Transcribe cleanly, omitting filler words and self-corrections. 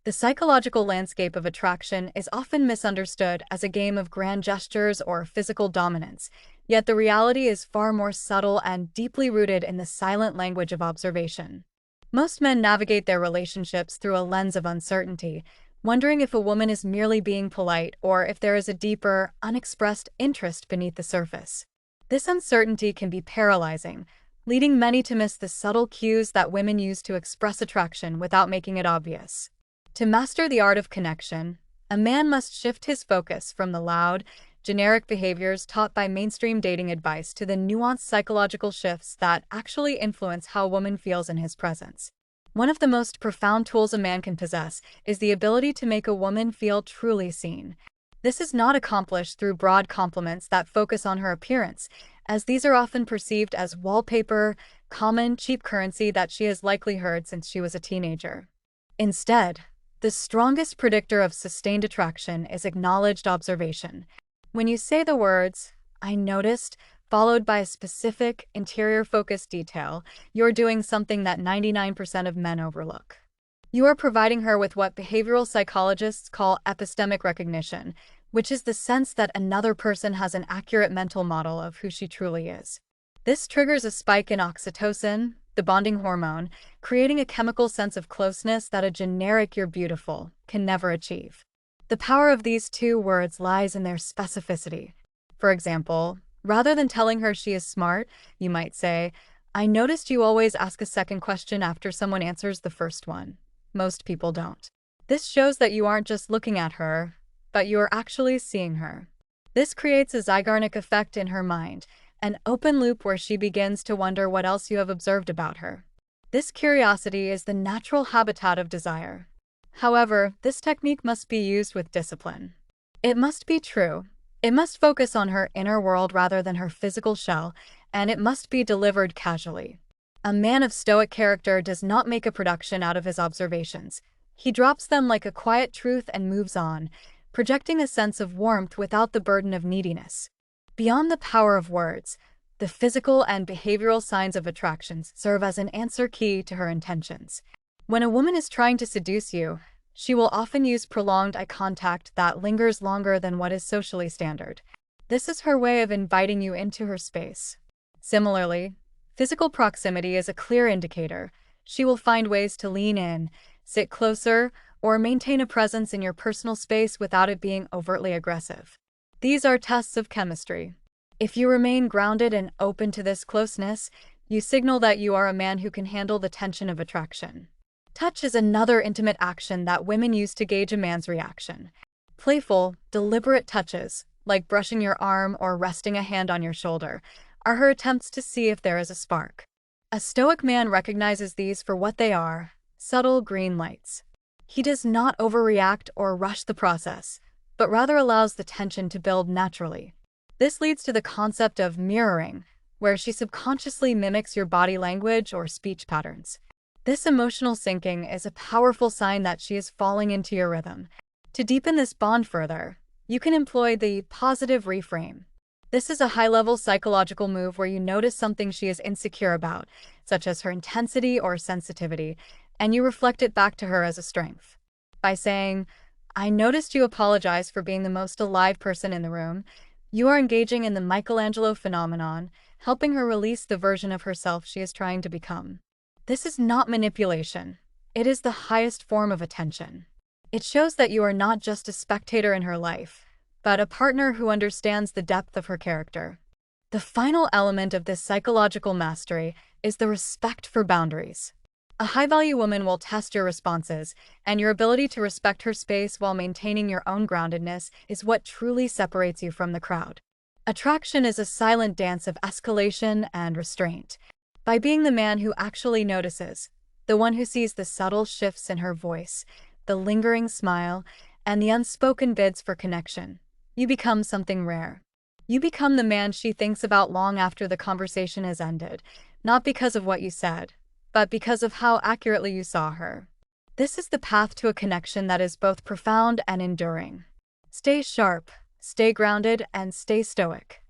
The psychological landscape of attraction is often misunderstood as a game of grand gestures or physical dominance, yet the reality is far more subtle and deeply rooted in the silent language of observation. Most men navigate their relationships through a lens of uncertainty, wondering if a woman is merely being polite or if there is a deeper, unexpressed interest beneath the surface. This uncertainty can be paralyzing, leading many to miss the subtle cues that women use to express attraction without making it obvious. To master the art of connection, a man must shift his focus from the loud, generic behaviors taught by mainstream dating advice to the nuanced psychological shifts that actually influence how a woman feels in his presence. One of the most profound tools a man can possess is the ability to make a woman feel truly seen. This is not accomplished through broad compliments that focus on her appearance, as these are often perceived as wallpaper, common, cheap currency that she has likely heard since she was a teenager. Instead, the strongest predictor of sustained attraction is acknowledged observation. When you say the words, "I noticed," followed by a specific, interior-focused detail, you're doing something that 99% of men overlook. You are providing her with what behavioral psychologists call epistemic recognition, which is the sense that another person has an accurate mental model of who she truly is. This triggers a spike in oxytocin, the bonding hormone, creating a chemical sense of closeness that a generic "you're beautiful" can never achieve. The power of these two words lies in their specificity. For example, rather than telling her she is smart, you might say, "I noticed you always ask a second question after someone answers the first one. Most people don't." This shows that you aren't just looking at her, but you are actually seeing her. This creates a Zeigarnik effect in her mind, an open loop where she begins to wonder what else you have observed about her. This curiosity is the natural habitat of desire. However, this technique must be used with discipline. It must be true. It must focus on her inner world rather than her physical shell, and it must be delivered casually. A man of stoic character does not make a production out of his observations. He drops them like a quiet truth and moves on, projecting a sense of warmth without the burden of neediness. Beyond the power of words, the physical and behavioral signs of attractions serve as an answer key to her intentions. When a woman is trying to seduce you, she will often use prolonged eye contact that lingers longer than what is socially standard. This is her way of inviting you into her space. Similarly, physical proximity is a clear indicator. She will find ways to lean in, sit closer, or maintain a presence in your personal space without it being overtly aggressive. These are tests of chemistry. If you remain grounded and open to this closeness, you signal that you are a man who can handle the tension of attraction. Touch is another intimate action that women use to gauge a man's reaction. Playful, deliberate touches, like brushing your arm or resting a hand on your shoulder, are her attempts to see if there is a spark. A stoic man recognizes these for what they are: subtle green lights. He does not overreact or rush the process, but rather allows the tension to build naturally. This leads to the concept of mirroring, where she subconsciously mimics your body language or speech patterns. This emotional syncing is a powerful sign that she is falling into your rhythm. To deepen this bond further, you can employ the positive reframe. This is a high-level psychological move where you notice something she is insecure about, such as her intensity or sensitivity, and you reflect it back to her as a strength. By saying, "I noticed you apologize for being the most alive person in the room," you are engaging in the Michelangelo phenomenon, helping her release the version of herself she is trying to become. This is not manipulation. It is the highest form of attention. It shows that you are not just a spectator in her life, but a partner who understands the depth of her character. The final element of this psychological mastery is the respect for boundaries. A high-value woman will test your responses, and your ability to respect her space while maintaining your own groundedness is what truly separates you from the crowd. Attraction is a silent dance of escalation and restraint. By being the man who actually notices, the one who sees the subtle shifts in her voice, the lingering smile, and the unspoken bids for connection, you become something rare. You become the man she thinks about long after the conversation has ended, not because of what you said, but because of how accurately you saw her. This is the path to a connection that is both profound and enduring. Stay sharp, stay grounded, and stay stoic.